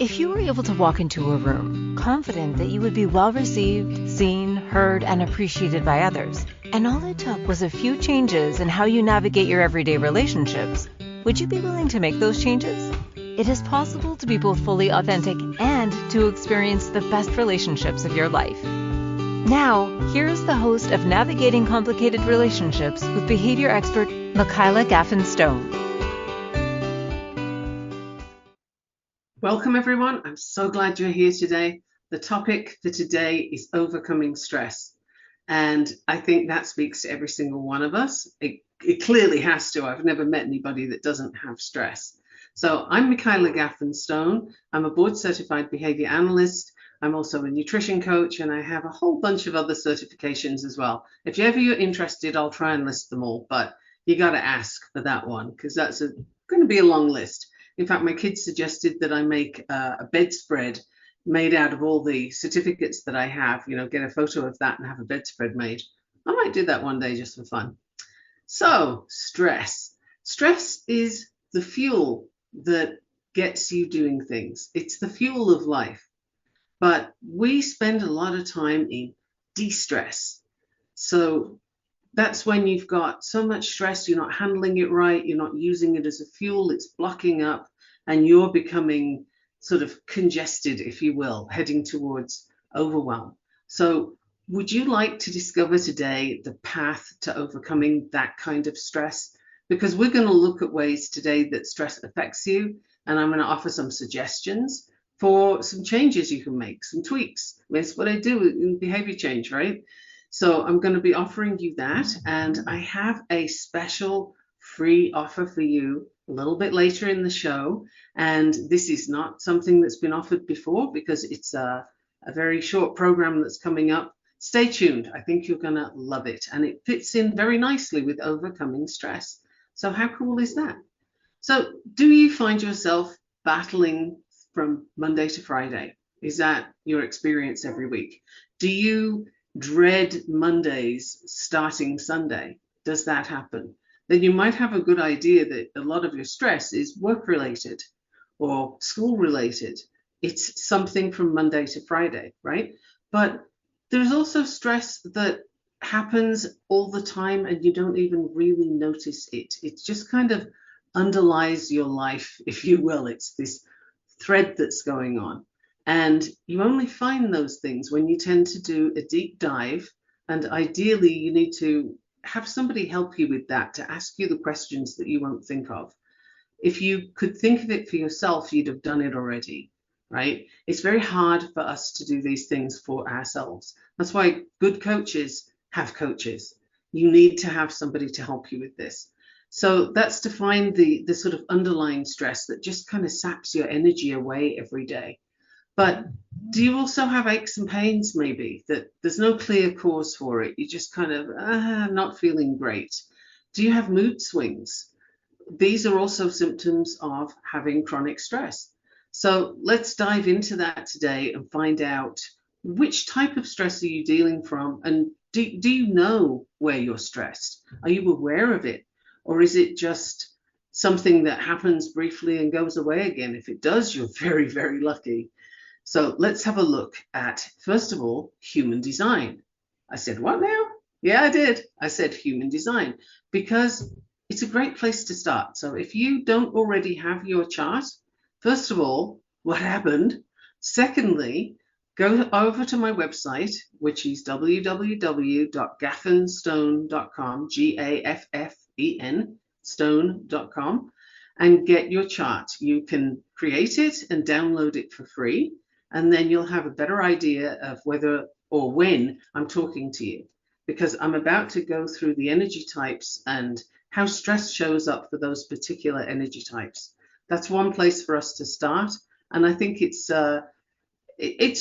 If you were able to walk into a room confident that you would be well received, seen, heard, and appreciated by others, and all it took was a few changes in how you navigate your everyday relationships, would you be willing to make those changes? It is possible to be both fully authentic and to experience the best relationships of your life. Now, here's the host of Navigating Complicated Relationships with behavior expert Michaela Gaffen Stone. Welcome, everyone. I'm so glad you're here today. The topic for today is overcoming stress. And I think that speaks to every single one of us. It clearly has to. I've never met anybody that doesn't have stress. So I'm Michaela Gaffen Stone. I'm a board certified behavior analyst. I'm also a nutrition coach, and I have a whole bunch of other certifications as well. If ever you're interested, I'll try and list them all, but you got to ask for that one because that's going to be a long list. In fact, my kids suggested that I make a bedspread made out of all the certificates that I have, get a photo of that and have a bedspread made. I might do that one day just for fun. So, stress. Stress is the fuel that gets you doing things. It's the fuel of life. But we spend a lot of time in de-stress. So that's when you've got so much stress, you're not handling it right, you're not using it as a fuel, it's blocking up, and you're becoming sort of congested, if you will, heading towards overwhelm. So would you like to discover today the path to overcoming that kind of stress? Because we're going to look at ways today that stress affects you, and I'm going to offer some suggestions for some changes you can make, some tweaks. That's what I do in behavior change, right? So I'm going to be offering you that, and I have a special free offer for you a little bit later in the show. And this is not something that's been offered before because it's a very short program that's coming up. Stay tuned. I think you're going to love it. And it fits in very nicely with overcoming stress. So how cool is that? So do you find yourself battling from Monday to Friday? Is that your experience every week? Do you dread Mondays starting Sunday? Does that happen? Then you might have a good idea that a lot of your stress is work related or school related. It's something from Monday to Friday, right? But there's also stress that happens all the time and you don't even really notice it. It just kind of underlies your life, if you will. It's this thread that's going on. And you only find those things when you tend to do a deep dive. And ideally, you need to have somebody help you with that, to ask you the questions that you won't think of. If you could think of it for yourself, you'd have done it already, right? It's very hard for us to do these things for ourselves. That's why good coaches have coaches. You need to have somebody to help you with this. So that's to find the sort of underlying stress that just kind of saps your energy away every day. But do you also have aches and pains, maybe, that there's no clear cause for it? You just kind of not feeling great. Do you have mood swings? These are also symptoms of having chronic stress. So let's dive into that today and find out which type of stress are you dealing from, and do you know where you're stressed? Are you aware of it? Or is it just something that happens briefly and goes away again? If it does, you're very, very lucky. So let's have a look at, first of all, human design. I said, what now? Yeah, I did. I said human design because it's a great place to start. So if you don't already have your chart, first of all, what happened? Secondly, go over to my website, which is www.gaffenstone.com, Gaffen, stone.com, and get your chart. You can create it and download it for free. And then you'll have a better idea of whether or when I'm talking to you, because I'm about to go through the energy types and how stress shows up for those particular energy types. That's one place for us to start. And I think it's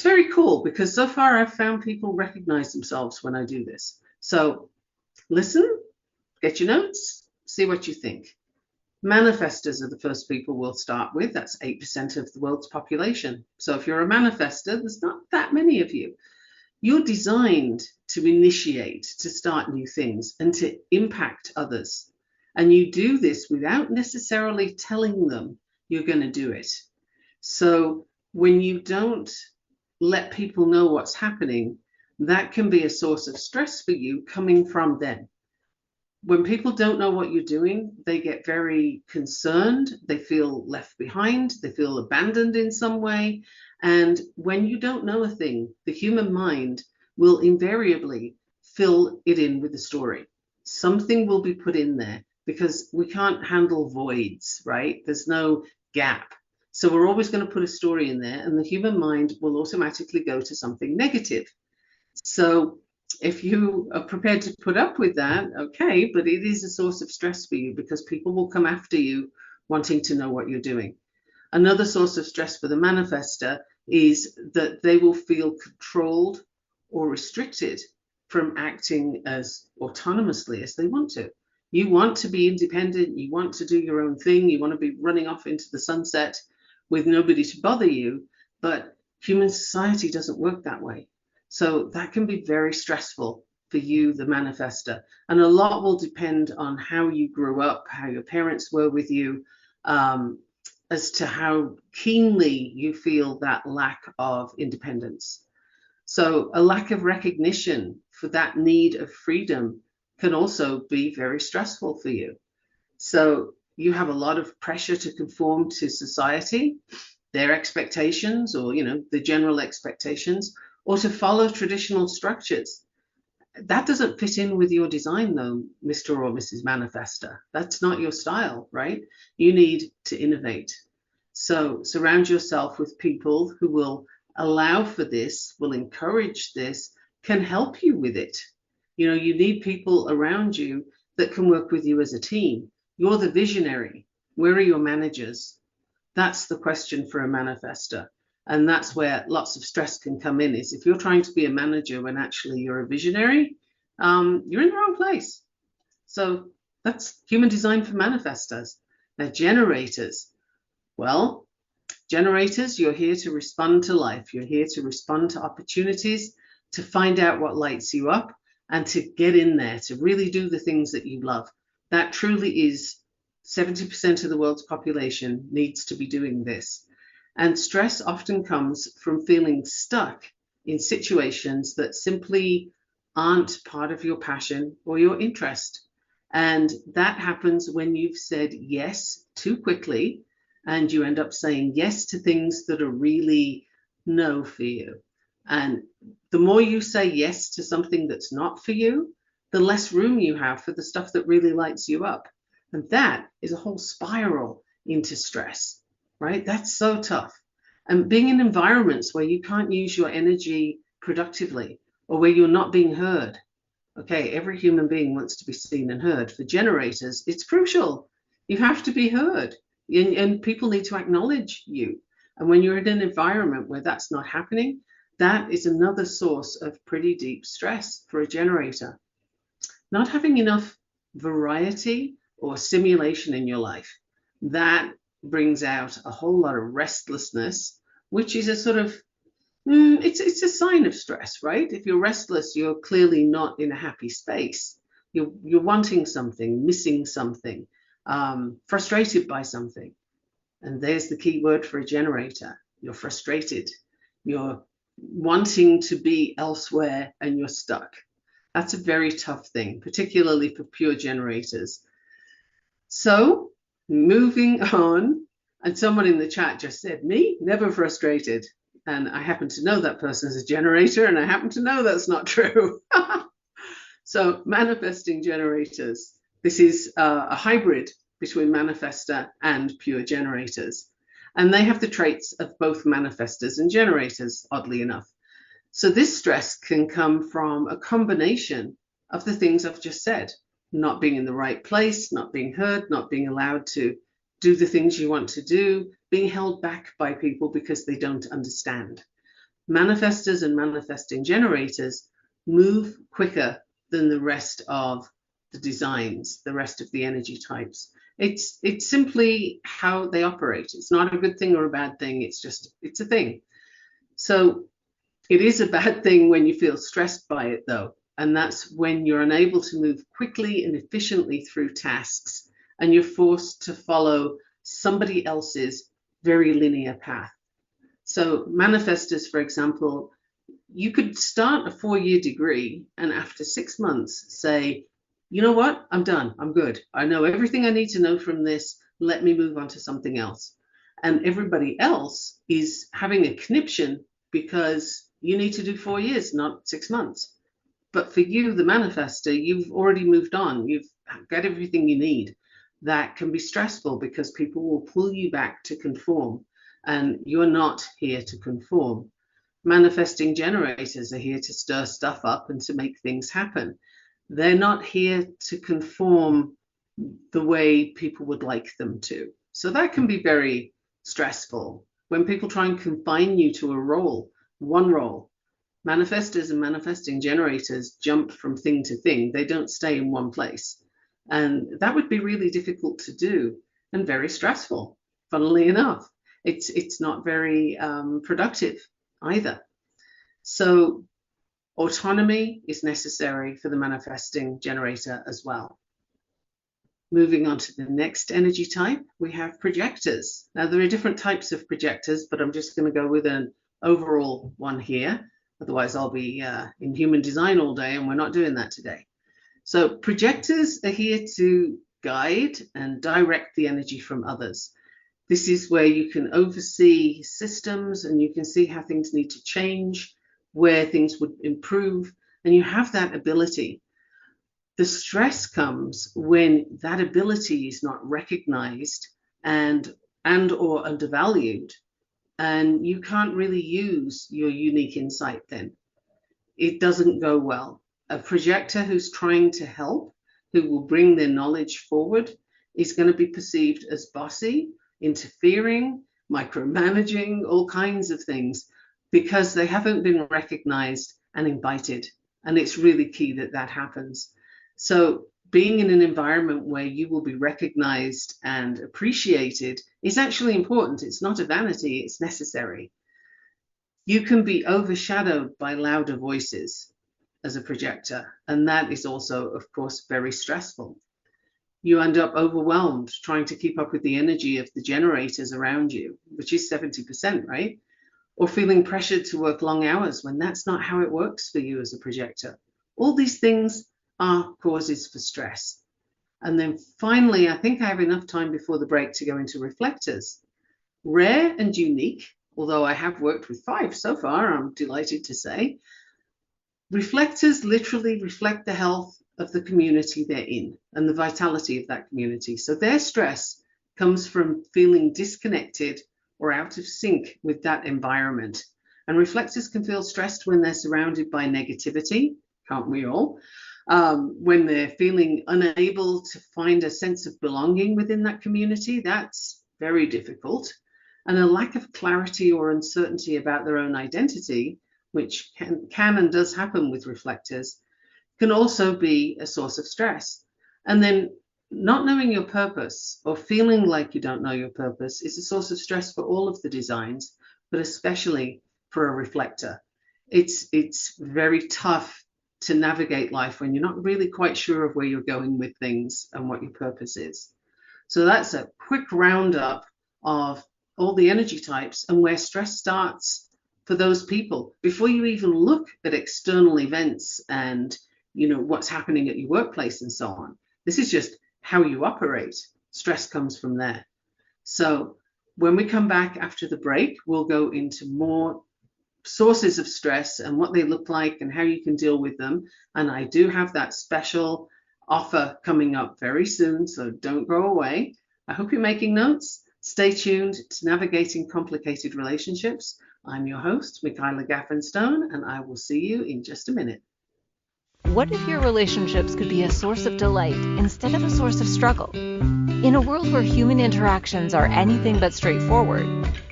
very cool because so far I've found people recognize themselves when I do this. So listen, get your notes, see what you think. Manifestors are the first people we'll start with. That's 8% of the world's population. So if you're a manifestor, there's not that many of you. You're designed to initiate, to start new things and to impact others. And you do this without necessarily telling them you're going to do it. So when you don't let people know what's happening, that can be a source of stress for you coming from them. When people don't know what you're doing, they get very concerned, they feel left behind, they feel abandoned in some way. And when you don't know a thing, the human mind will invariably fill it in with a story. Something will be put in there because we can't handle voids, right? There's no gap. So we're always going to put a story in there, and the human mind will automatically go to something negative. So if you are prepared to put up with that, okay, but it is a source of stress for you because people will come after you wanting to know what you're doing. Another source of stress for the manifester is that they will feel controlled or restricted from acting as autonomously as they want to. You want to be independent, you want to do your own thing, you want to be running off into the sunset with nobody to bother you, but human society doesn't work that way. So that can be very stressful for you, the manifester. And a lot will depend on how you grew up, how your parents were with you, as to how keenly you feel that lack of independence. So a lack of recognition for that need of freedom can also be very stressful for you. So you have a lot of pressure to conform to society, their expectations, or the general expectations, or to follow traditional structures. That doesn't fit in with your design though, Mr. or Mrs. Manifester. That's not your style, right? You need to innovate. So surround yourself with people who will allow for this, will encourage this, can help you with it. You need people around you that can work with you as a team. You're the visionary. Where are your managers? That's the question for a manifester. And that's where lots of stress can come in, is if you're trying to be a manager when actually you're a visionary, you're in the wrong place. So that's human design for manifestors. Now, generators. Well, generators, you're here to respond to life. You're here to respond to opportunities, to find out what lights you up, and to get in there, to really do the things that you love. That truly is 70% of the world's population needs to be doing this. And stress often comes from feeling stuck in situations that simply aren't part of your passion or your interest. And that happens when you've said yes too quickly, and you end up saying yes to things that are really no for you. And the more you say yes to something that's not for you, the less room you have for the stuff that really lights you up. And that is a whole spiral into stress, right? That's so tough. And being in environments where you can't use your energy productively, or where you're not being heard. Okay, every human being wants to be seen and heard. For generators, it's crucial. You have to be heard, and people need to acknowledge you. And when you're in an environment where that's not happening, that is another source of pretty deep stress for a generator. Not having enough variety or stimulation in your life, that brings out a whole lot of restlessness, which is a sort of, it's a sign of stress, right? If you're restless, you're clearly not in a happy space. You're wanting something, missing something, frustrated by something. And there's the key word for a generator. You're frustrated. You're wanting to be elsewhere and you're stuck. That's a very tough thing, particularly for pure generators. So moving on, and someone in the chat just said, me, never frustrated. And I happen to know that person is a generator, and I happen to know that's not true. So manifesting generators, this is a hybrid between manifester and pure generators. And they have the traits of both manifestors and generators, oddly enough. So this stress can come from a combination of the things I've just said: not being in the right place, not being heard, not being allowed to do the things you want to do, being held back by people because they don't understand. Manifestors and manifesting generators move quicker than the rest of the designs, the rest of the energy types. It's simply how they operate. It's not a good thing or a bad thing. It's a thing. So it is a bad thing when you feel stressed by it, though. And that's when you're unable to move quickly and efficiently through tasks, and you're forced to follow somebody else's very linear path. So manifestors, for example, you could start a 4-year degree and after 6 months say, you know what, I'm done, I'm good. I know everything I need to know from this. Let me move on to something else. And everybody else is having a conniption because you need to do 4 years, not 6 months. But for you, the manifester, you've already moved on. You've got everything you need. That can be stressful because people will pull you back to conform, and you're not here to conform. Manifesting generators are here to stir stuff up and to make things happen. They're not here to conform the way people would like them to. So that can be very stressful when people try and confine you to a role, one role. Manifestors and manifesting generators jump from thing to thing. They don't stay in one place. And that would be really difficult to do and very stressful, funnily enough. It's not very productive either. So autonomy is necessary for the manifesting generator as well. Moving on to the next energy type, we have projectors. Now, there are different types of projectors, but I'm just going to go with an overall one here. Otherwise, I'll be in human design all day, and we're not doing that today. So projectors are here to guide and direct the energy from others. This is where you can oversee systems and you can see how things need to change, where things would improve, and you have that ability. The stress comes when that ability is not recognized and or undervalued, and you can't really use your unique insight then. It doesn't go well. A projector who's trying to help, who will bring their knowledge forward, is going to be perceived as bossy, interfering, micromanaging, all kinds of things, because they haven't been recognized and invited. And it's really key that that happens. So being in an environment where you will be recognized and appreciated is actually important. It's not a vanity, it's necessary. You can be overshadowed by louder voices as a projector, and that is also, of course, very stressful. You end up overwhelmed trying to keep up with the energy of the generators around you, which is 70%, right? Or feeling pressured to work long hours when that's not how it works for you as a projector. All these things are causes for stress. And then finally, I think I have enough time before the break to go into reflectors. Rare and unique, although I have worked with 5 so far, I'm delighted to say. Reflectors literally reflect the health of the community they're in and the vitality of that community. So their stress comes from feeling disconnected or out of sync with that environment. And reflectors can feel stressed when they're surrounded by negativity, can't we all? When they're feeling unable to find a sense of belonging within that community, that's very difficult. And a lack of clarity or uncertainty about their own identity, which can and does happen with reflectors, can also be a source of stress. And then not knowing your purpose or feeling like you don't know your purpose is a source of stress for all of the designs, but especially for a reflector. It's very tough to navigate life when you're not really quite sure of where you're going with things and what your purpose is. So that's a quick roundup of all the energy types and where stress starts for those people before you even look at external events and what's happening at your workplace and so on. This is just how you operate. Stress comes from there. So when we come back after the break, we'll go into more sources of stress and what they look like and how you can deal with them. And I do have that special offer coming up very soon, so don't go away. I hope you're making notes. Stay tuned to Navigating Complicated Relationships. I'm your host, Michaela Gaffen, and I will see you in just a minute. What if your relationships could be a source of delight instead of a source of struggle? In a world where human interactions are anything but straightforward,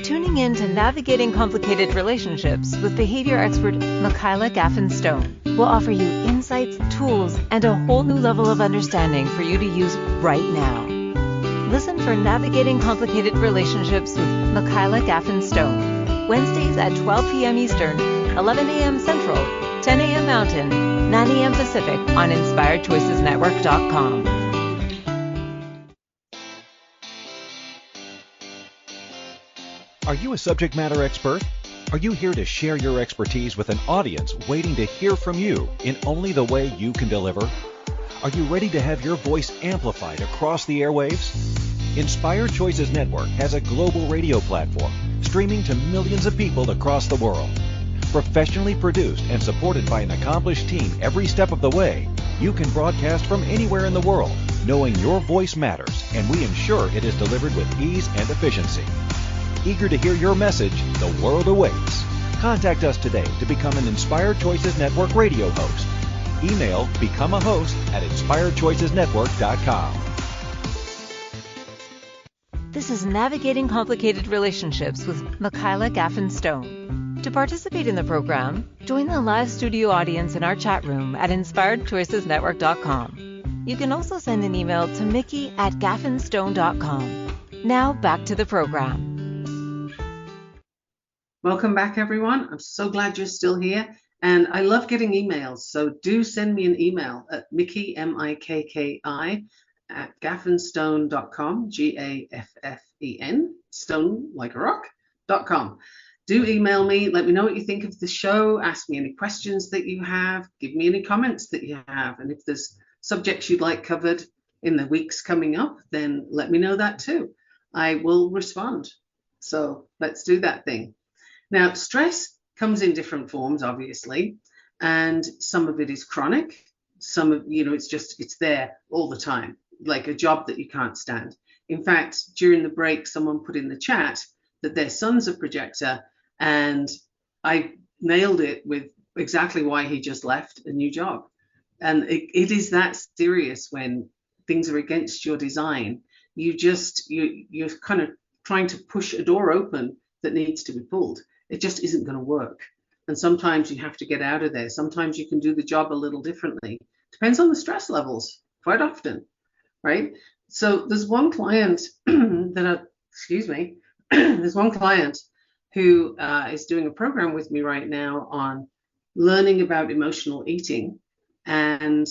tuning in to Navigating Complicated Relationships with behavior expert Michaela Gaffen will offer you insights, tools, and a whole new level of understanding for you to use right now. Listen for Navigating Complicated Relationships with Michaela Gaffen, Wednesdays at 12 p.m. Eastern, 11 a.m. Central, 10 a.m. Mountain, 9 a.m. Pacific on InspiredChoicesNetwork.com. Are you a subject matter expert? Are you here to share your expertise with an audience waiting to hear from you in only the way you can deliver? Are you ready to have your voice amplified across the airwaves? Inspired Choices Network has a global radio platform streaming to millions of people across the world. Professionally produced and supported by an accomplished team every step of the way, you can broadcast from anywhere in the world, knowing your voice matters, and we ensure it is delivered with ease and efficiency. Eager to hear your message, the world awaits. Contact us today to become an Inspired Choices Network radio host. Email become a host at inspiredchoicesnetwork.com. This is Navigating Complicated Relationships with Michaela Gaffen Stone. To participate in the program, join the live studio audience in our chat room at inspiredchoicesnetwork.com. You can also send an email to mickey@gaffenstone.com. Now back to the program. Welcome back, everyone. I'm so glad you're still here. And I love getting emails. So do send me an email at Mickey, M-I-K-K-I, at gaffenstone.com, G-A-F-F-E-N, stone like a rock.com. Do email me. Let me know what you think of the show. Ask me any questions that you have. Give me any comments that you have. And if there's subjects you'd like covered in the weeks coming up, then let me know that too. I will respond. So let's do that thing. Now, stress comes in different forms, obviously, and some of it is chronic. Some of, it's there all the time, like a job that you can't stand. In fact, during the break, someone put in the chat that their son's a projector, and I nailed it with exactly why he just left a new job. And it is that serious when things are against your design. You're kind of trying to push a door open that needs to be pulled. It just isn't going to work. And sometimes you have to get out of there. Sometimes you can do the job a little differently. Depends on the stress levels, quite often, right? So there's one client there's one client who is doing a program with me right now on learning about emotional eating and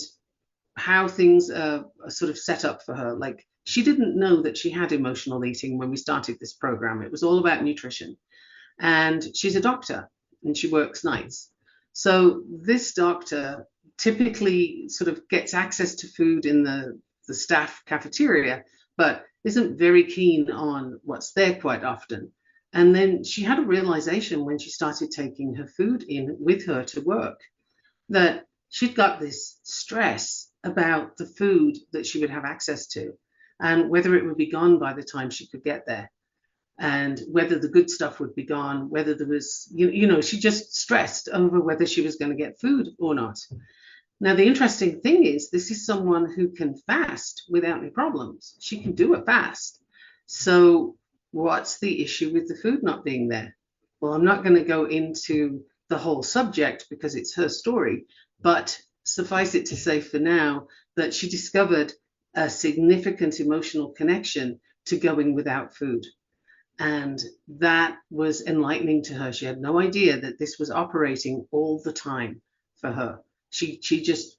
how things are sort of set up for her. Like, she didn't know that she had emotional eating when we started this program. It was all about nutrition. And she's a doctor and she works nights. So this doctor typically sort of gets access to food in the staff cafeteria, but isn't very keen on what's there quite often. And then she had a realization when she started taking her food in with her to work that she'd got this stress about the food that she would have access to and whether it would be gone by the time she could get there. And whether the good stuff would be gone, whether there was, she just stressed over whether she was going to get food or not. Now, the interesting thing is, this is someone who can fast without any problems. She can do a fast. So what's the issue with the food not being there? Well, I'm not going to go into the whole subject because it's her story, but suffice it to say for now that she discovered a significant emotional connection to going without food. And that was enlightening to her. She had no idea that this was operating all the time for her. She just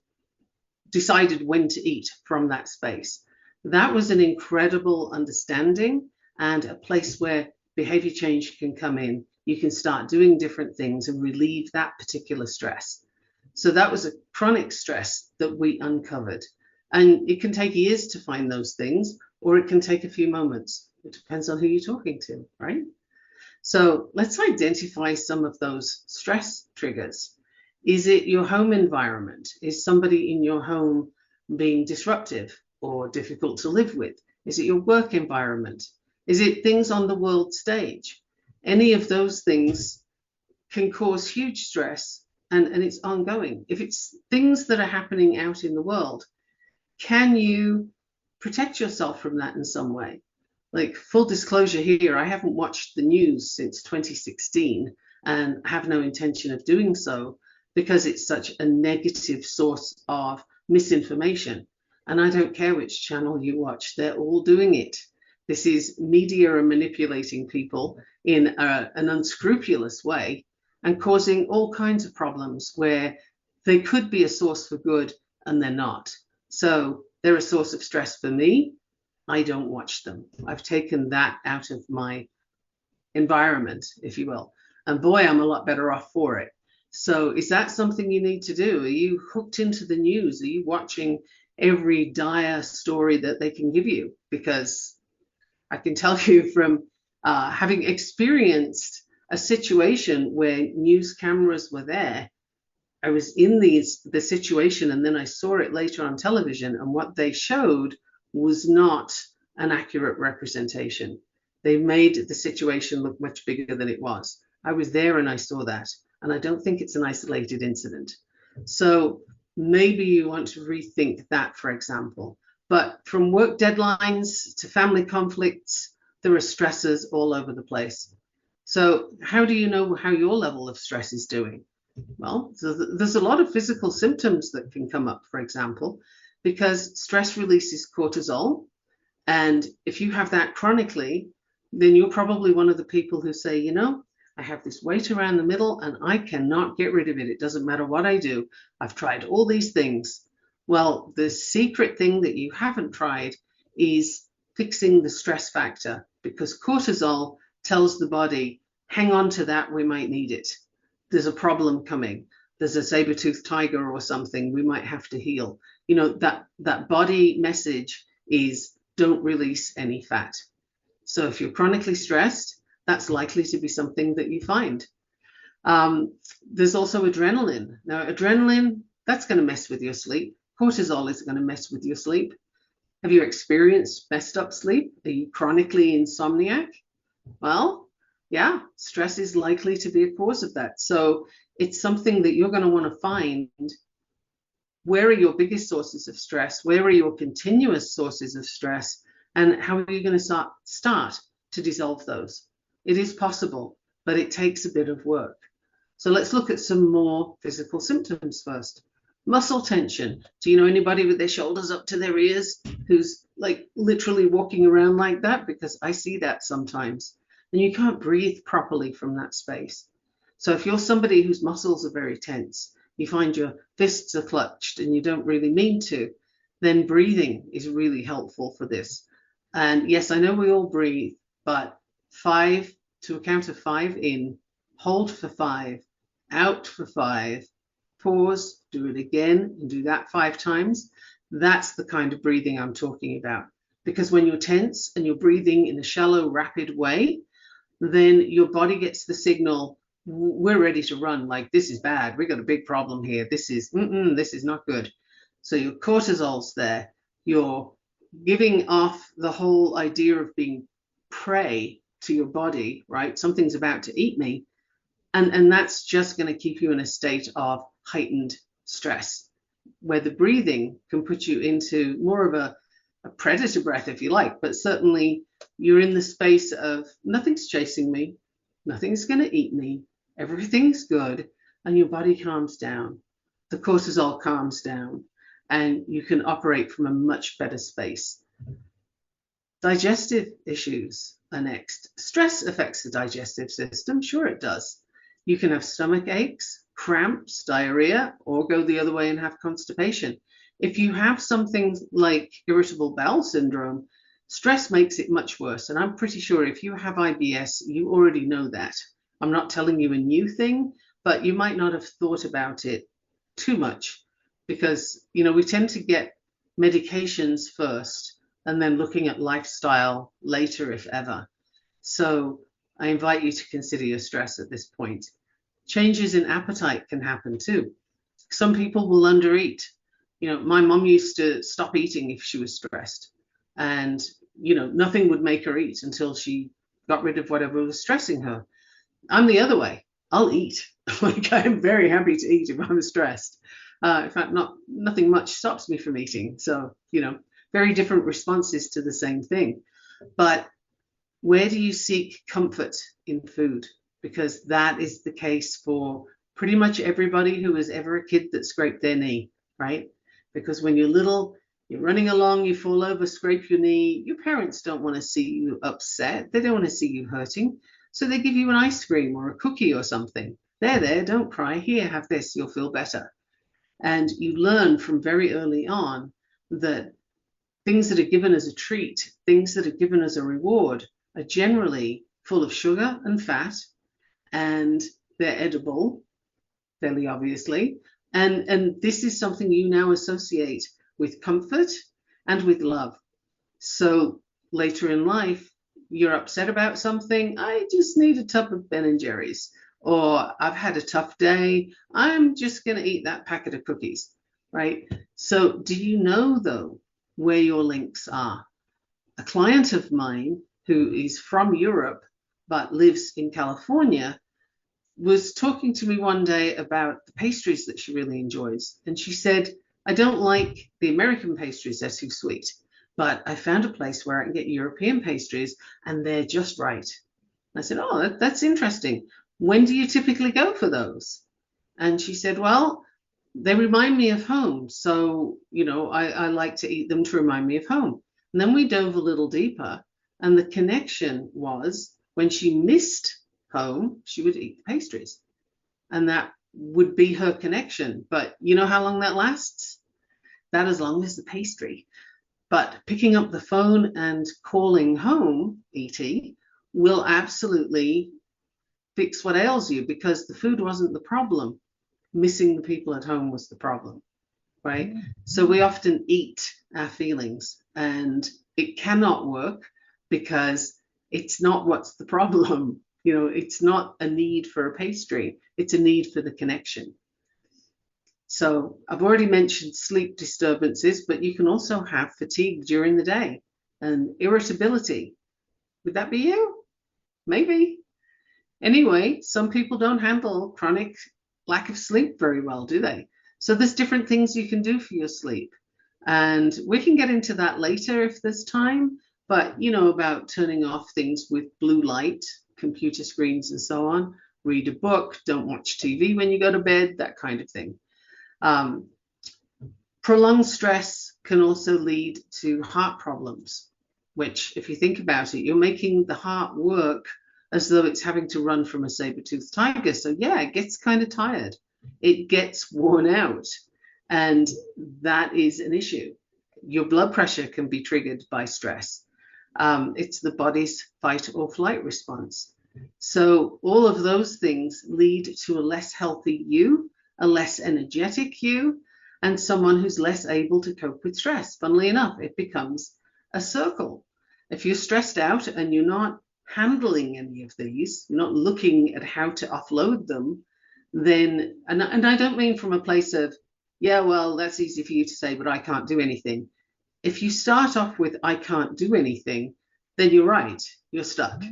decided when to eat from that space. That was an incredible understanding and a place where behavior change can come in. You can start doing different things and relieve that particular stress. So that was a chronic stress that we uncovered. And it can take years to find those things, or it can take a few moments. It depends on who you're talking to, right? So let's identify some of those stress triggers. Is it your home environment? Is somebody in your home being disruptive or difficult to live with? Is it your work environment? Is it things on the world stage? Any of those things can cause huge stress, and it's ongoing. If it's things that are happening out in the world, can you protect yourself from that in some way? Like, full disclosure here, I haven't watched the news since 2016 and have no intention of doing so because it's such a negative source of misinformation. And I don't care which channel you watch, they're all doing it. This is media and manipulating people in an unscrupulous way and causing all kinds of problems where they could be a source for good and they're not. So they're a source of stress for me. I don't watch them. I've taken that out of my environment, if you will. And boy, I'm a lot better off for it. So is that something you need to do? Are you hooked into the news? Are you watching every dire story that they can give you? Because I can tell you from having experienced a situation where news cameras were there, I was in the situation, and then I saw it later on television, and what they showed was not an accurate representation. They made the situation look much bigger than it was. I was there and I saw that, and I don't think it's an isolated incident. So maybe you want to rethink that, for example. But from work deadlines to family conflicts, there are stressors all over the place. So how do you know how your level of stress is doing? Well, there's a lot of physical symptoms that can come up, for example, because stress releases cortisol. And if you have that chronically, then you're probably one of the people who say, you know, I have this weight around the middle and I cannot get rid of it. It doesn't matter what I do. I've tried all these things. Well, the secret thing that you haven't tried is fixing the stress factor, because cortisol tells the body, hang on to that, we might need it. There's a problem coming. There's a saber-toothed tiger or something we might have to heal. You know, that body message is don't release any fat. So if you're chronically stressed, that's likely to be something that you find. There's also adrenaline. Now, adrenaline, that's going to mess with your sleep. Cortisol is going to mess with your sleep. Have you experienced messed up sleep? Are you chronically insomniac? Well, yeah, stress is likely to be a cause of that. So it's something that you're going to want to find. Where are your biggest sources of stress? Where are your continuous sources of stress? And how are you going to start to dissolve those? It is possible, but it takes a bit of work. So let's look at some more physical symptoms first. Muscle tension. Do you know anybody with their shoulders up to their ears who's like literally walking around like that? Because I see that sometimes. And you can't breathe properly from that space. So if you're somebody whose muscles are very tense, you find your fists are clutched and you don't really mean to, then breathing is really helpful for this. And yes, I know we all breathe, but 5 to a count of 5 in, hold for 5, out for 5, pause, do it again, and do that 5 times. That's the kind of breathing I'm talking about. Because when you're tense and you're breathing in a shallow, rapid way, then your body gets the signal, we're ready to run, like this is bad, we got a big problem here, this is not good. So your cortisol's there, you're giving off the whole idea of being prey to your body, right? Something's about to eat me. And that's just going to keep you in a state of heightened stress, where the breathing can put you into more of a predator breath, if you like, but certainly you're in the space of nothing's chasing me, nothing's going to eat me, everything's good, and your body calms down. The cortisol calms down, and you can operate from a much better space. Digestive issues are next. Stress affects the digestive system. Sure, it does. You can have stomach aches, cramps, diarrhea, or go the other way and have constipation. If you have something like irritable bowel syndrome, stress makes it much worse. And I'm pretty sure if you have IBS, you already know that. I'm not telling you a new thing, but you might not have thought about it too much because, you know, we tend to get medications first and then looking at lifestyle later, if ever. So I invite you to consider your stress at this point. Changes in appetite can happen too. Some people will undereat. You know, my mom used to stop eating if she was stressed, and, you know, nothing would make her eat until she got rid of whatever was stressing her. I'm the other way. I'll eat. Like, I'm very happy to eat if I'm stressed. In fact, nothing much stops me from eating. So, you know, very different responses to the same thing. But where do you seek comfort in food? Because that is the case for pretty much everybody who was ever a kid that scraped their knee, right? Because when you're little, you're running along, you fall over, scrape your knee. Your parents don't want to see you upset. They don't want to see you hurting. So they give you an ice cream or a cookie or something. There, don't cry. Here, have this. You'll feel better. And you learn from very early on that things that are given as a treat, things that are given as a reward, are generally full of sugar and fat, and they're edible, fairly obviously. And this is something you now associate with comfort and with love. So later in life, you're upset about something. I just need a tub of Ben & Jerry's. Or I've had a tough day. I'm just going to eat that packet of cookies, right? So do you know, though, where your links are? A client of mine who is from Europe but lives in California was talking to me one day about the pastries that she really enjoys. And she said, I don't like the American pastries, they're too sweet. But I found a place where I can get European pastries and they're just right. I said, oh, that's interesting. When do you typically go for those? And she said, well, they remind me of home. So, I like to eat them to remind me of home. And then we dove a little deeper. And the connection was when she missed home, she would eat the pastries. And that would be her connection. But you know how long that lasts? That as long as the pastry. But picking up the phone and calling home, ET, will absolutely fix what ails you, because the food wasn't the problem. Missing the people at home was the problem, right? So we often eat our feelings, and it cannot work because it's not what's the problem. It's not a need for a pastry. It's a need for the connection. So I've already mentioned sleep disturbances, but you can also have fatigue during the day and irritability. Would that be you? Maybe. Anyway, some people don't handle chronic lack of sleep very well, do they? So there's different things you can do for your sleep. And we can get into that later if there's time, but about turning off things with blue light, computer screens and so on, read a book, don't watch TV when you go to bed, that kind of thing. Prolonged stress can also lead to heart problems, which, if you think about it, you're making the heart work as though it's having to run from a saber-toothed tiger. So yeah, it gets kind of tired. It gets worn out. And that is an issue. Your blood pressure can be triggered by stress. It's the body's fight or flight response. So all of those things lead to a less healthy you, a less energetic you, and someone who's less able to cope with stress. Funnily enough, it becomes a circle. If you're stressed out and you're not handling any of these, not looking at how to offload them, then, and I don't mean from a place of, yeah, well, that's easy for you to say, but I can't do anything. If you start off with, I can't do anything, then you're right, you're stuck.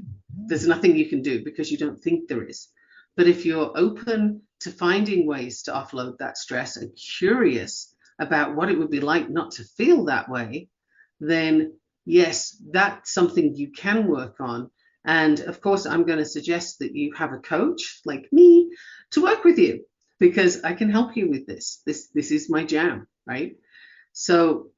There's nothing you can do because you don't think there is. But if you're open to finding ways to offload that stress and curious about what it would be like not to feel that way, then yes, that's something you can work on. And of course, I'm going to suggest that you have a coach like me to work with you, because I can help you with this. This is my jam, right? So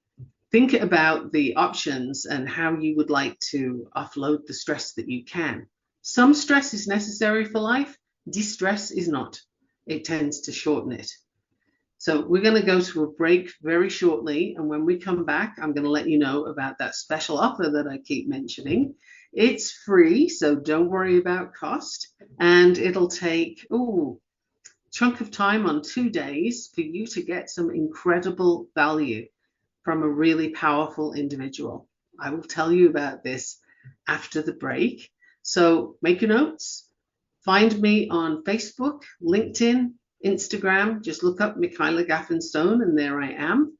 think about the options and how you would like to offload the stress that you can. Some stress is necessary for life. Distress is not. It tends to shorten it. So we're going to go to a break very shortly. And when we come back, I'm going to let you know about that special offer that I keep mentioning. It's free, so don't worry about cost. And it'll take a chunk of time on 2 days for you to get some incredible value from a really powerful individual. I will tell you about this after the break. So make your notes. Find me on Facebook, LinkedIn, Instagram. Just look up Michaela Gaffen Stone, and there I am.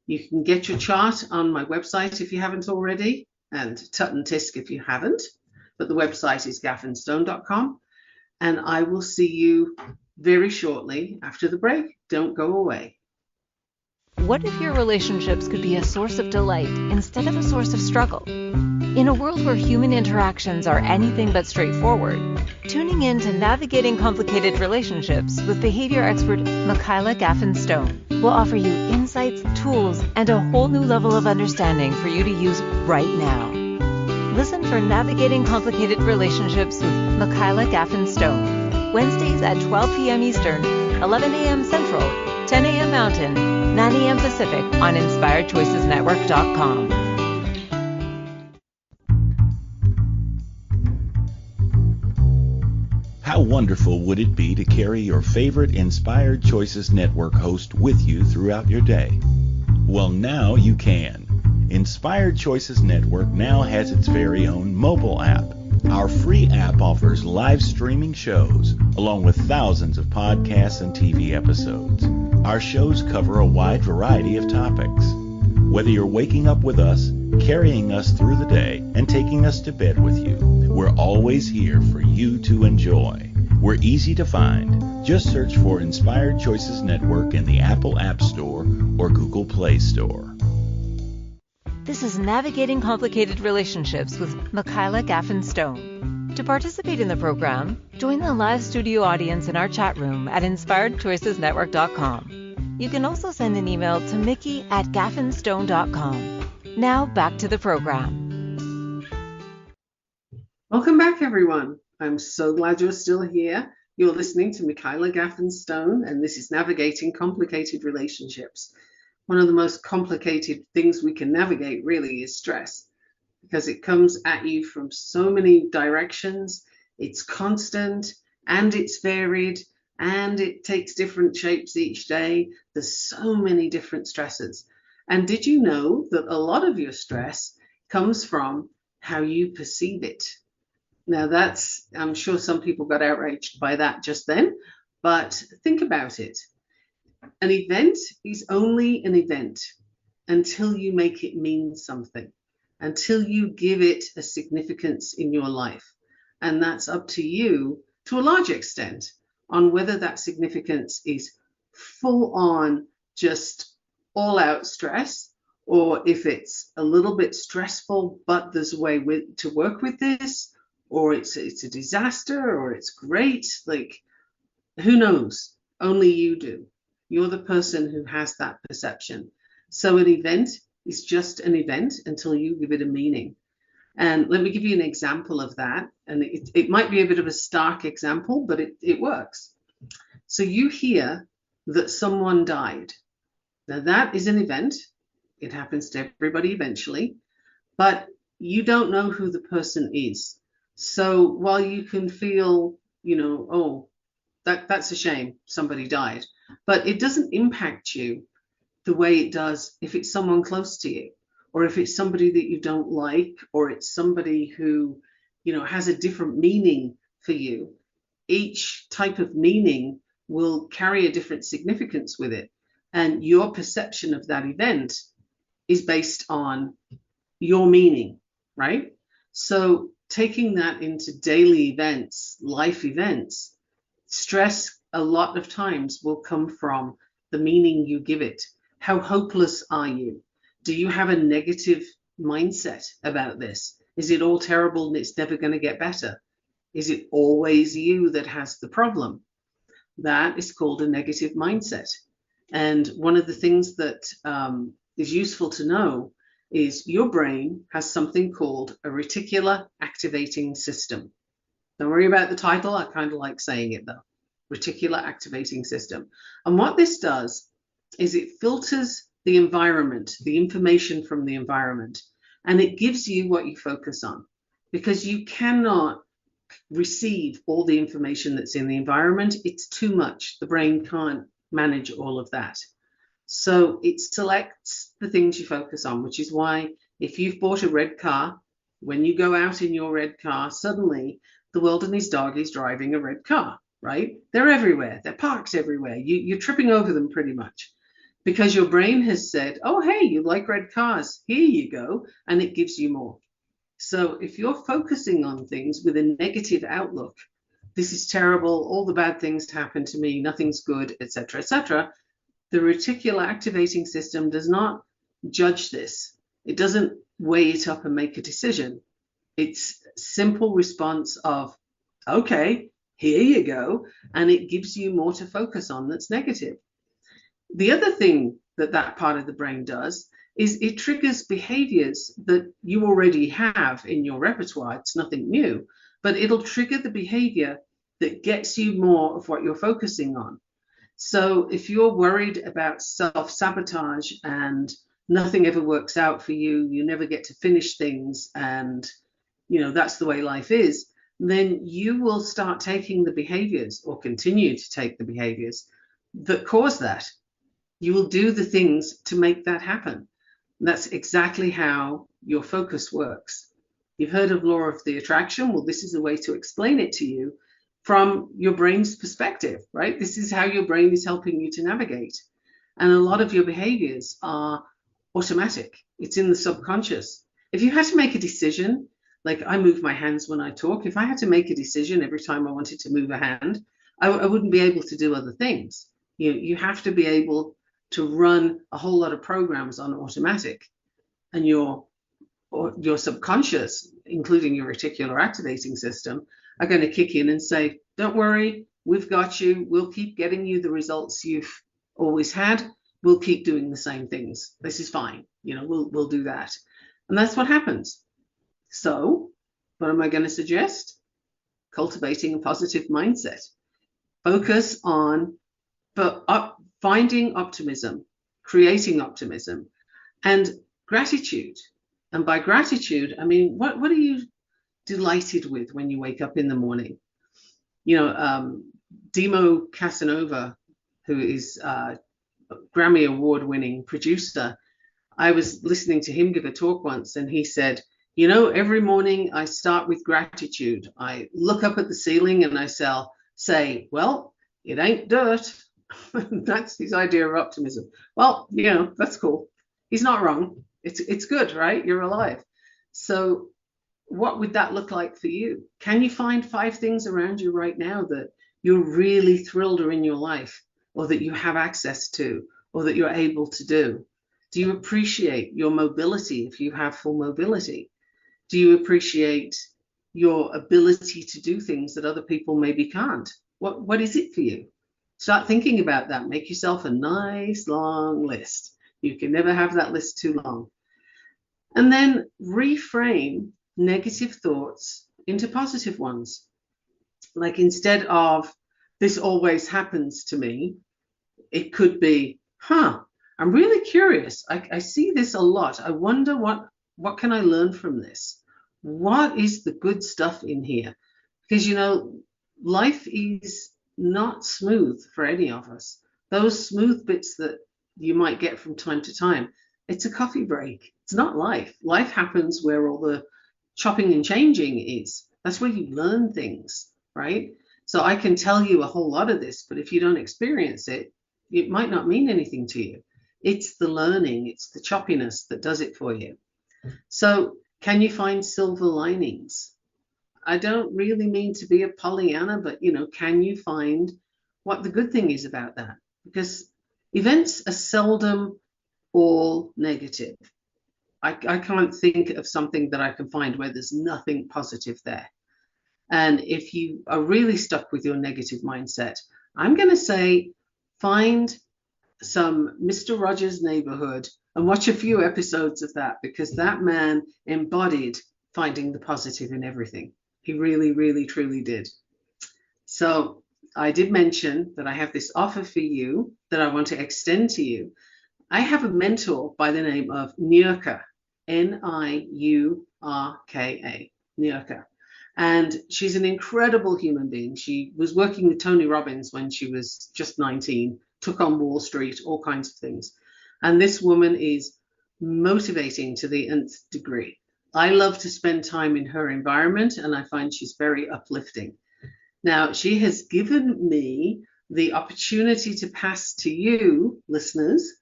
You can get your chart on my website if you haven't already, and Tut and Tisk if you haven't. But the website is gaffenstone.com. And I will see you very shortly after the break. Don't go away. What if your relationships could be a source of delight instead of a source of struggle? In a world where human interactions are anything but straightforward, tuning in to Navigating Complicated Relationships with behavior expert Michaela Gaffen Stone will offer you insights, tools, and a whole new level of understanding for you to use right now. Listen for Navigating Complicated Relationships with Michaela Gaffen Stone, Wednesdays at 12 p.m. Eastern, 11 a.m. Central, 10 a.m. Mountain, 9 a.m. Pacific on InspiredChoicesNetwork.com. How wonderful would it be to carry your favorite Inspired Choices Network host with you throughout your day? Well, now you can. Inspired Choices Network now has its very own mobile app. Our free app offers live streaming shows, along with thousands of podcasts and TV episodes. Our shows cover a wide variety of topics. Whether you're waking up with us, carrying us through the day, and taking us to bed with you, we're always here for you to enjoy. We're easy to find. Just search for Inspired Choices Network in the Apple App Store or Google Play Store. This is Navigating Complicated Relationships with Michaela Gaffen Stone. To participate in the program, join the live studio audience in our chat room at inspiredchoicesnetwork.com. You can also send an email to mickey@gaffenstone.com. Now back to the program. Welcome back, everyone. I'm so glad you're still here. You're listening to Michaela Gaffen Stone, and this is Navigating Complicated Relationships. One of the most complicated things we can navigate really is stress, because it comes at you from so many directions. It's constant and it's varied and it takes different shapes each day. There's so many different stresses. And did you know that a lot of your stress comes from how you perceive it? Now I'm sure some people got outraged by that just then, but think about it. An event is only an event until you make it mean something, until you give it a significance in your life. And that's up to you to a large extent on whether that significance is full on, just all out stress, or if it's a little bit stressful, but there's a way to work with this, or it's a disaster, or it's great. Like, who knows? Only you do. You're the person who has that perception. So an event is just an event until you give it a meaning. And let me give you an example of that. And it might be a bit of a stark example, but it works. So you hear that someone died. Now that is an event. It happens to everybody eventually, but you don't know who the person is. So while you can feel, oh, that's a shame, somebody died, but it doesn't impact you the way it does if it's someone close to you, or if it's somebody that you don't like, or it's somebody who, has a different meaning for you. Each type of meaning will carry a different significance with it. And your perception of that event is based on your meaning, right? So taking that into daily events, life events, stress a lot of times will come from the meaning you give it. How hopeless are you? Do you have a negative mindset about this? Is it all terrible and it's never going to get better? Is it always you that has the problem? That is called a negative mindset. And one of the things that is useful to know is your brain has something called a reticular activating system. Don't worry about the title. I kind of like saying it though. Reticular activating system. And what this does is it filters the environment, the information from the environment, and it gives you what you focus on, because you cannot receive all the information that's in the environment. It's too much. The brain can't manage all of that. So it selects the things you focus on, which is why if you've bought a red car, when you go out in your red car, suddenly the world and his dog is driving a red car, right? They're everywhere. They're parked everywhere. You're tripping over them pretty much, because your brain has said, oh, hey, you like red cars. Here you go. And it gives you more. So if you're focusing on things with a negative outlook, this is terrible, all the bad things happen to me, nothing's good, etc., etc., the reticular activating system does not judge this. It doesn't weigh it up and make a decision. It's a simple response of, okay, here you go, and it gives you more to focus on that's negative. The other thing that part of the brain does is it triggers behaviors that you already have in your repertoire. It's nothing new, but it'll trigger the behavior that gets you more of what you're focusing on. So if you're worried about self-sabotage and nothing ever works out for you, you never get to finish things, and that's the way life is, then you will start taking the behaviors, or continue to take the behaviors that cause that. You will do the things to make that happen. And that's exactly how your focus works. You've heard of law of the attraction. Well, this is a way to explain it to you from your brain's perspective, right? This is how your brain is helping you to navigate. And a lot of your behaviors are automatic. It's in the subconscious. If you had to make a decision, like I move my hands when I talk, if I had to make a decision every time I wanted to move a hand, I wouldn't be able to do other things. You have to be able to run a whole lot of programs on automatic, and your subconscious, including your reticular activating system, are going to kick in and say, don't worry, we've got you. We'll keep getting you the results you've always had. We'll keep doing the same things. This is fine. We'll do that. And that's what happens. So what am I going to suggest? Cultivating a positive mindset. Focus on finding optimism, creating optimism, and gratitude. And by gratitude, I mean, what are you delighted with when you wake up in the morning? Demo Casanova, who is a Grammy award-winning producer, I was listening to him give a talk once, and he said, every morning I start with gratitude. I look up at the ceiling and I say, well, it ain't dirt. That's his idea of optimism. Well, that's cool. He's not wrong. It's good, right? You're alive. So what would that look like for you? Can you find 5 things around you right now that you're really thrilled are in your life, or that you have access to, or that you're able to do? Do you appreciate your mobility if you have full mobility? Do you appreciate your ability to do things that other people maybe can't? What is it for you? Start thinking about that. Make yourself a nice long list. You can never have that list too long. And then reframe negative thoughts into positive ones. Like, instead of this always happens to me, it could be, I'm really curious. I see this a lot. I wonder what can I learn from this? What is the good stuff in here? Because, life is not smooth for any of us. Those smooth bits that you might get from time to time, it's a coffee break. It's not life. Life happens where all the chopping and changing is. That's where you learn things, right? So I can tell you a whole lot of this, but if you don't experience it, it might not mean anything to you. It's the learning, it's the choppiness that does it for you. So can you find silver linings? I don't really mean to be a Pollyanna, but, can you find what the good thing is about that? Because events are seldom all negative. I can't think of something that I can find where there's nothing positive there. And if you are really stuck with your negative mindset, I'm going to say find some Mr. Rogers' Neighborhood and watch a few episodes of that, because that man embodied finding the positive in everything. He really, really, truly did. So I did mention that I have this offer for you that I want to extend to you. I have a mentor by the name of Niurka, Niurka, Niurka. And she's an incredible human being. She was working with Tony Robbins when she was just 19, took on Wall Street, all kinds of things. And this woman is motivating to the nth degree. I love to spend time in her environment, and I find she's very uplifting. Now, she has given me the opportunity to pass to you, listeners,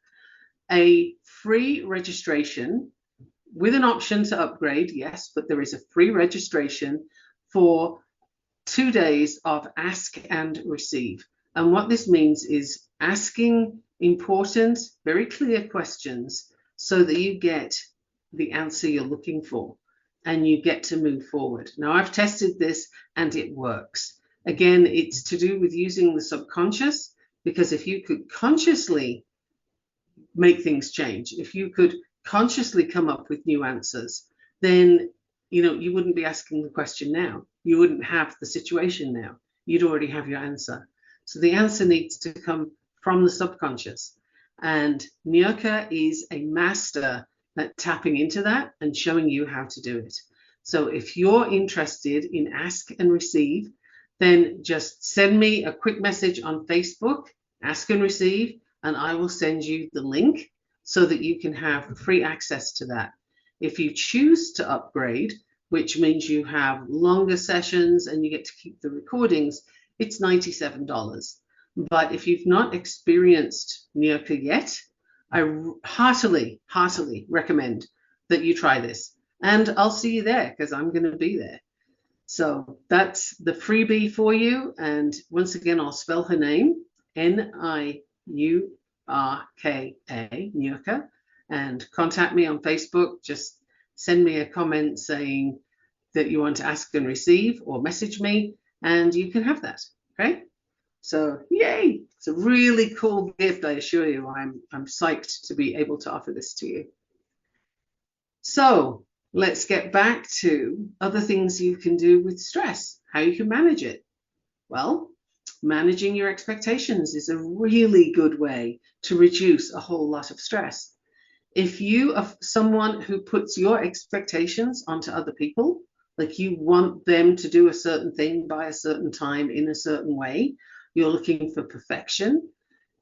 a free registration with an option to upgrade, yes, but there is a free registration for 2 days of Ask and Receive. And what this means is asking important, very clear questions so that you get the answer you're looking for and you get to move forward. Now, I've tested this and it works. Again, it's to do with using the subconscious, because if you could consciously make things change, if you could consciously come up with new answers, then you wouldn't be asking the question now. You wouldn't have the situation now. You'd already have your answer. So the answer needs to come from the subconscious. And Niurka is a master at tapping into that and showing you how to do it. So if you're interested in Ask and Receive, then just send me a quick message on Facebook, Ask and Receive, and I will send you the link so that you can have free access to that. If you choose to upgrade, which means you have longer sessions and you get to keep the recordings, it's $97. But if you've not experienced Nyoka yet, I heartily recommend that you try this. And I'll see you there because I'm going to be there. So that's the freebie for you. And once again, I'll spell her name, Niurka, Nyoka, and contact me on Facebook. Just send me a comment saying that you want to ask and receive, or message me, and you can have that. Okay? So yay! It's a really cool gift, I assure you. I'm psyched to be able to offer this to you. So let's get back to other things you can do with stress, how you can manage it. Well, managing your expectations is a really good way to reduce a whole lot of stress. If you are someone who puts your expectations onto other people, like you want them to do a certain thing by a certain time in a certain way, you're looking for perfection,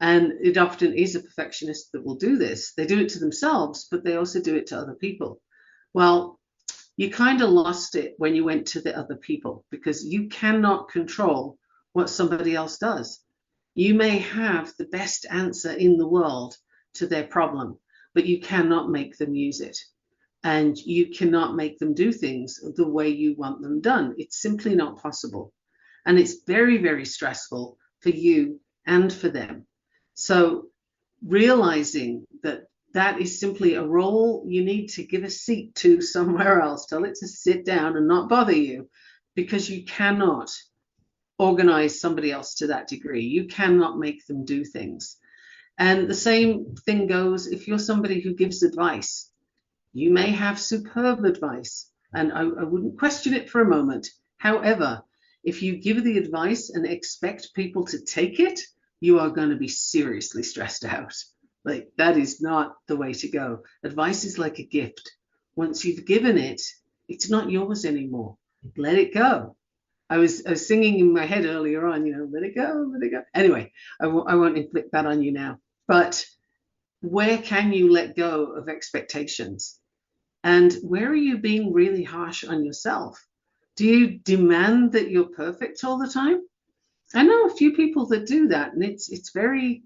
and it often is a perfectionist that will do this. They do it to themselves, but they also do it to other people. Well, you kind of lost it when you went to the other people, because you cannot control what somebody else does. You may have the best answer in the world to their problem, but you cannot make them use it. And you cannot make them do things the way you want them done. It's simply not possible. And it's very, very stressful for you and for them. So realizing that that is simply a role you need to give a seat to somewhere else, tell it to sit down and not bother you, because you cannot organize somebody else to that degree. You cannot make them do things. And the same thing goes if you're somebody who gives advice. You may have superb advice, and I wouldn't question it for a moment. However, if you give the advice and expect people to take it, you are going to be seriously stressed out. Like, that is not the way to go. Advice is like a gift. Once you've given it, it's not yours anymore. Let it go. I was singing in my head earlier on, let it go, let it go. Anyway, I won't inflict that on you now. But where can you let go of expectations? And where are you being really harsh on yourself? Do you demand that you're perfect all the time? I know a few people that do that, and it's very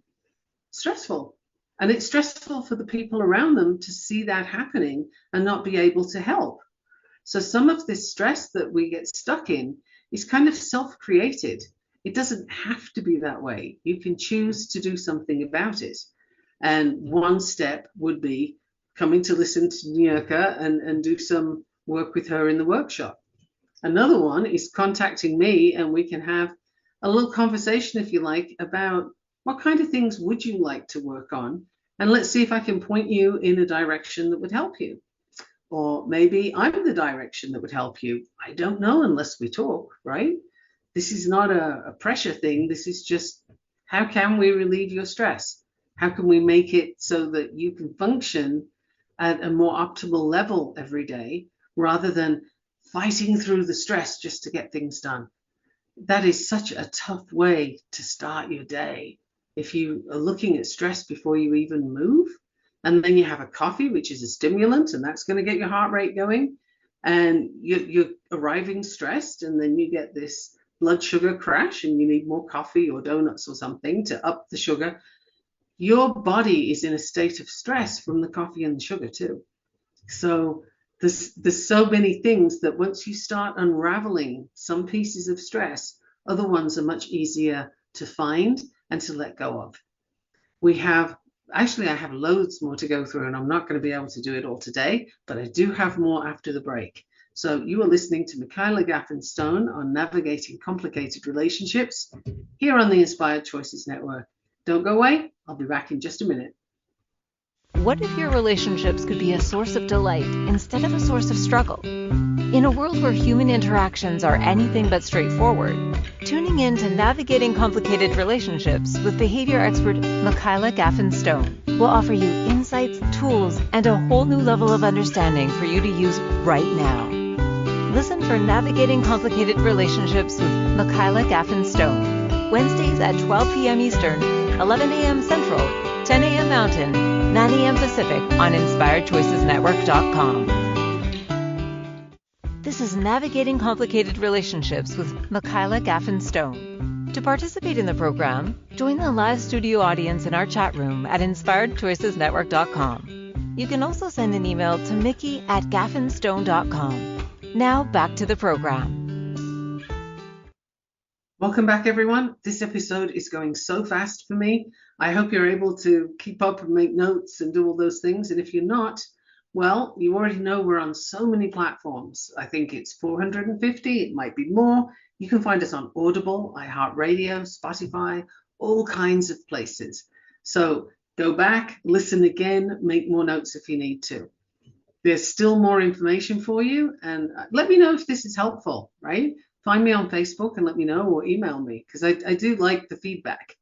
stressful. And it's stressful for the people around them to see that happening and not be able to help. So some of this stress that we get stuck in is kind of self-created. It doesn't have to be that way. You can choose to do something about it. And one step would be coming to listen to Nyoka and do some work with her in the workshop. Another one is contacting me, and we can have a little conversation, if you like, about what kind of things would you like to work on? And let's see if I can point you in a direction that would help you. Or maybe I'm the direction that would help you. I don't know unless we talk, right? This is not a pressure thing. This is just, how can we relieve your stress? How can we make it so that you can function at a more optimal level every day, rather than fighting through the stress just to get things done? That is such a tough way to start your day. If you are looking at stress before you even move, and then you have a coffee, which is a stimulant, and that's going to get your heart rate going, and you're arriving stressed, and then you get this blood sugar crash, and you need more coffee or donuts or something to up the sugar. Your body is in a state of stress from the coffee and the sugar too. So there's so many things that once you start unraveling some pieces of stress, other ones are much easier to find and to let go of. I have loads more to go through, and I'm not going to be able to do it all today, but I do have more after the break. So you are listening to Michaela Gaffen Stone on Navigating Complicated Relationships here on the Inspired Choices Network. Don't go away. I'll be back in just a minute. What if your relationships could be a source of delight instead of a source of struggle? In a world where human interactions are anything but straightforward, tuning in to Navigating Complicated Relationships with behavior expert Michaela Gaffen Stone will offer you insights, tools, and a whole new level of understanding for you to use right now. Listen for Navigating Complicated Relationships with Michaela Gaffen Stone, Wednesdays at 12 p.m. Eastern, 11 a.m. Central, 10 a.m. Mountain, 9 a.m. Pacific on InspiredChoicesNetwork.com. This is Navigating Complicated Relationships with Michaela Gaffen Stone. To participate in the program, join the live studio audience in our chat room at InspiredChoicesNetwork.com. You can also send an email to mickey@gaffenstone.com. Now back to the program. Welcome back, everyone. This episode is going so fast for me. I hope you're able to keep up and make notes and do all those things. And if you're not, well, you already know we're on so many platforms. I think it's 450. It might be more. You can find us on Audible, iHeartRadio, Spotify, all kinds of places. So go back, listen again, make more notes if you need to. There's still more information for you. And let me know if this is helpful, right? Find me on Facebook and let me know, or email me, because I do like the feedback.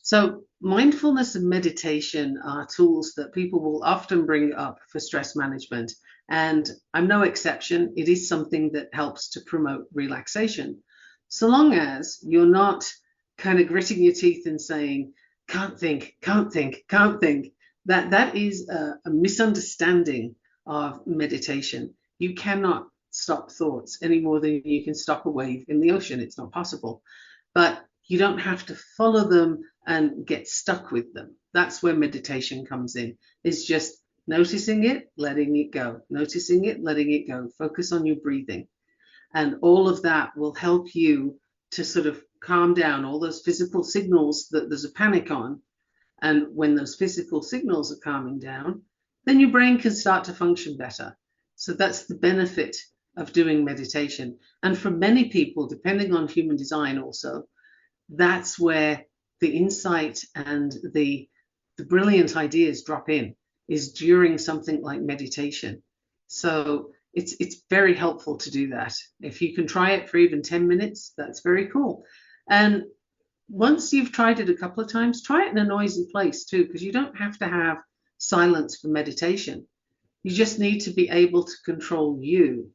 So mindfulness and meditation are tools that people will often bring up for stress management. And I'm no exception. It is something that helps to promote relaxation. So long as you're not kind of gritting your teeth and saying, can't think, can't think, can't think, that is a misunderstanding of meditation. You cannot stop thoughts any more than you can stop a wave in the ocean. It's not possible. But you don't have to follow them and get stuck with them. That's where meditation comes in. It's just noticing it, letting it go, noticing it, letting it go. Focus on your breathing. And all of that will help you to sort of calm down all those physical signals that there's a panic on. And when those physical signals are calming down, then your brain can start to function better. So that's the benefit of doing meditation. And for many people, depending on human design also, that's where the insight and the brilliant ideas drop in, is during something like meditation. So it's very helpful to do that. If you can try it for even 10 minutes, that's very cool. And once you've tried it a couple of times, try it in a noisy place too, because you don't have to have silence for meditation. You just need to be able to control you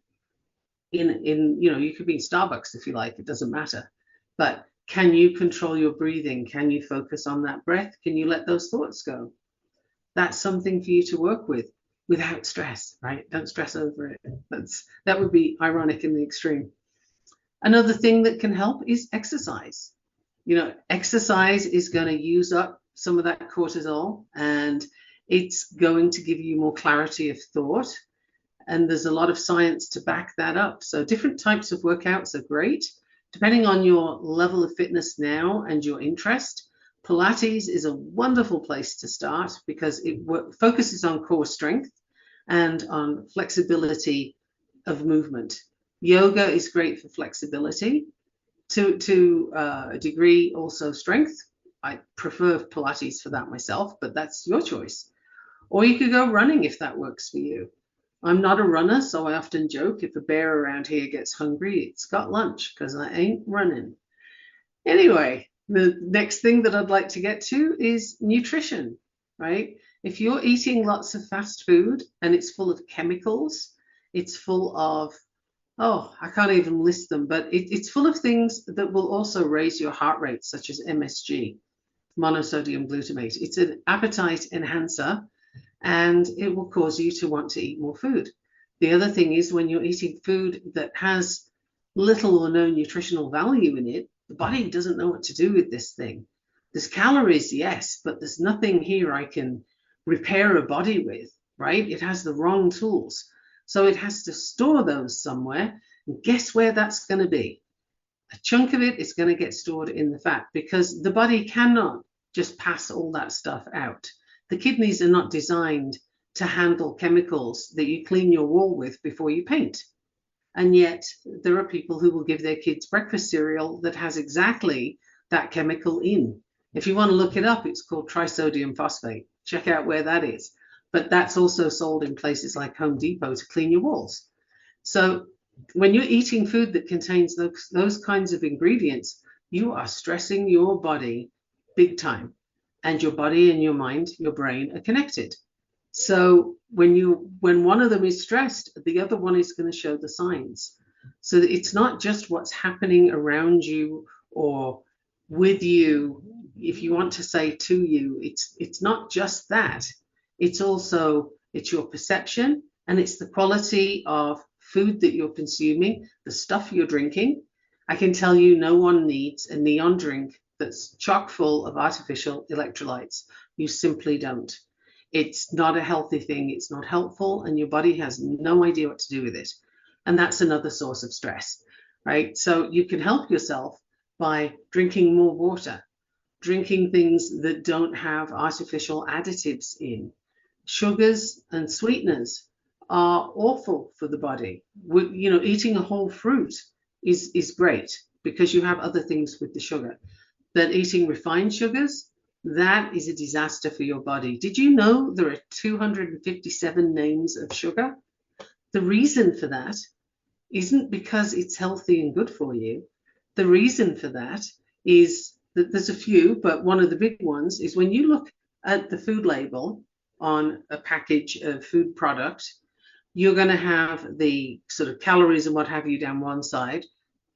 in you could be in Starbucks if you like, it doesn't matter. But can you control your breathing? Can you focus on that breath? Can you let those thoughts go? That's something for you to work with without stress, right? Don't stress over it. That would be ironic in the extreme. Another thing that can help is exercise. Exercise is going to use up some of that cortisol, and it's going to give you more clarity of thought. And there's a lot of science to back that up. So different types of workouts are great. Depending on your level of fitness now and your interest, Pilates is a wonderful place to start because it focuses on core strength and on flexibility of movement. Yoga is great for flexibility, to a degree also strength. I prefer Pilates for that myself, but that's your choice. Or you could go running if that works for you. I'm not a runner, so I often joke if a bear around here gets hungry, it's got lunch, because I ain't running. Anyway, the next thing that I'd like to get to is nutrition, right? If you're eating lots of fast food and it's full of chemicals, it's full of, I can't even list them, but it's full of things that will also raise your heart rate, such as MSG, monosodium glutamate. It's an appetite enhancer, and it will cause you to want to eat more food. The other thing is when you're eating food that has little or no nutritional value in it, the body doesn't know what to do with this thing. There's calories, yes, but there's nothing here I can repair a body with, right? It has the wrong tools. So it has to store those somewhere. And guess where that's going to be? A chunk of it is going to get stored in the fat, because the body cannot just pass all that stuff out. The kidneys are not designed to handle chemicals that you clean your wall with before you paint. And yet there are people who will give their kids breakfast cereal that has exactly that chemical in. If you want to look it up, it's called trisodium phosphate. Check out where that is. But that's also sold in places like Home Depot to clean your walls. So when you're eating food that contains those kinds of ingredients, you are stressing your body big time. And your body and your mind, your brain are connected. So when one of them is stressed, the other one is going to show the signs. So that it's not just what's happening around you or with you, if you want to say to you, it's not just that. It's your perception, and it's the quality of food that you're consuming, the stuff you're drinking. I can tell you no one needs a neon drink that's chock full of artificial electrolytes. You simply don't. It's not a healthy thing. It's not helpful, and your body has no idea what to do with it. And that's another source of stress, right? So you can help yourself by drinking more water, drinking things that don't have artificial additives in. Sugars and sweeteners are awful for the body. Eating a whole fruit is great because you have other things with the sugar. But eating refined sugars, that is a disaster for your body. Did you know there are 257 names of sugar? The reason for that isn't because it's healthy and good for you. The reason for that is that there's a few, but one of the big ones is when you look at the food label on a package of food product, you're going to have the sort of calories and what have you down one side.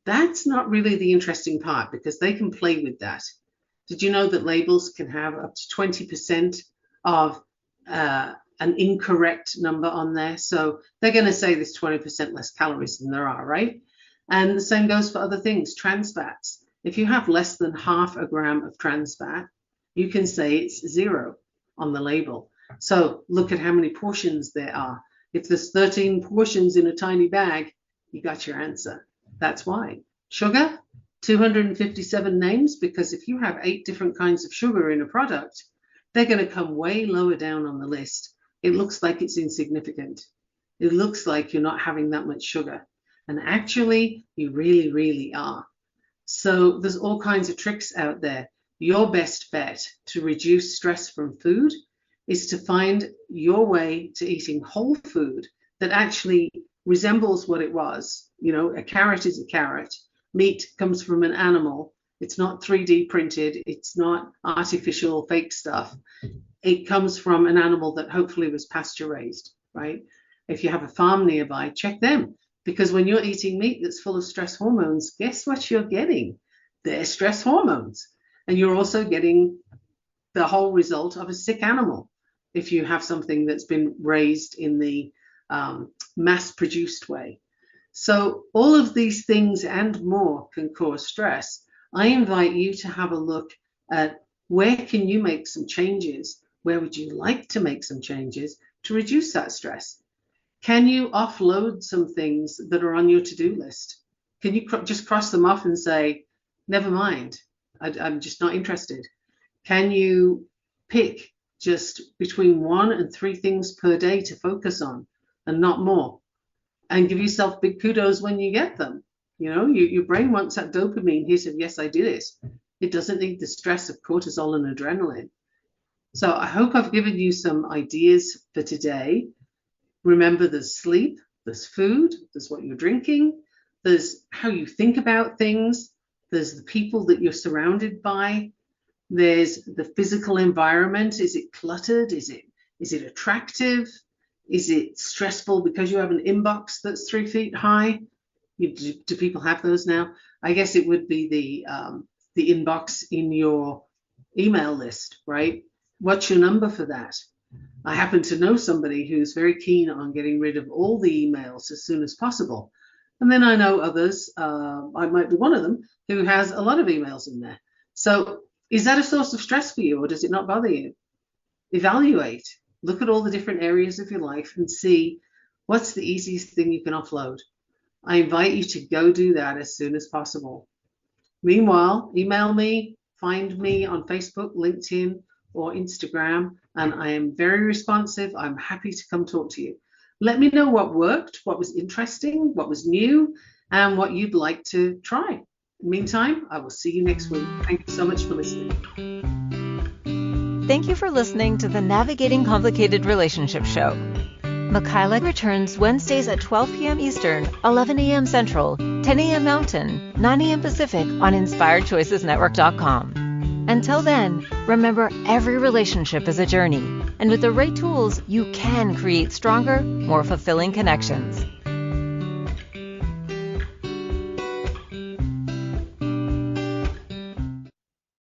That's not really the interesting part because they can play with that. Did you know that labels can have up to 20% of an incorrect number on there? So they're going to say there's 20% less calories than there are, right? And the same goes for other things, trans fats. If you have less than half a gram of trans fat, you can say it's 0 on the label. So look at how many portions there are. If there's 13 portions in a tiny bag, you got your answer. That's why. Sugar, 257 names, because if you have 8 different kinds of sugar in a product, they're going to come way lower down on the list. It looks like it's insignificant. It looks like you're not having that much sugar. And actually, you really, really are. So there's all kinds of tricks out there. Your best bet to reduce stress from food is to find your way to eating whole food that actually resembles what it was. A carrot is a carrot. Meat comes from an animal. It's not 3D printed. It's not artificial fake stuff. It comes from an animal that hopefully was pasture raised, right? If you have a farm nearby, check them. Because when you're eating meat that's full of stress hormones, guess what you're getting? They're stress hormones. And you're also getting the whole result of a sick animal if you have something that's been raised in the mass-produced way. So all of these things and more can cause stress. I invite you to have a look at where can you make some changes? Where would you like to make some changes to reduce that stress? Can you offload some things that are on your to-do list? Can you just cross them off and say, never mind, I'm just not interested? Can you pick just between 1 and 3 things per day to focus on and not more? And give yourself big kudos when you get them. Your brain wants that dopamine hit of, yes, I did it. It doesn't need the stress of cortisol and adrenaline. So I hope I've given you some ideas for today. Remember, there's sleep, there's food, there's what you're drinking, there's how you think about things, there's the people that you're surrounded by, there's the physical environment. Is it cluttered? Is it attractive? Is it stressful because you have an inbox that's 3 feet high? Do people have those now? I guess it would be the inbox in your email list, right? What's your number for that? I happen to know somebody who's very keen on getting rid of all the emails as soon as possible. And then I know others, I might be one of them, who has a lot of emails in there. So is that a source of stress for you, or does it not bother you? Evaluate. Look at all the different areas of your life and see what's the easiest thing you can offload. I invite you to go do that as soon as possible. Meanwhile, email me, find me on Facebook, LinkedIn, or Instagram, and I am very responsive. I'm happy to come talk to you. Let me know what worked, what was interesting, what was new, and what you'd like to try. Meantime, I will see you next week. Thank you so much for listening. Thank you for listening to the Navigating Complicated Relationships Show. Michaela returns Wednesdays at 12 p.m. Eastern, 11 a.m. Central, 10 a.m. Mountain, 9 a.m. Pacific on InspiredChoicesNetwork.com. Until then, remember every relationship is a journey, and with the right tools, you can create stronger, more fulfilling connections.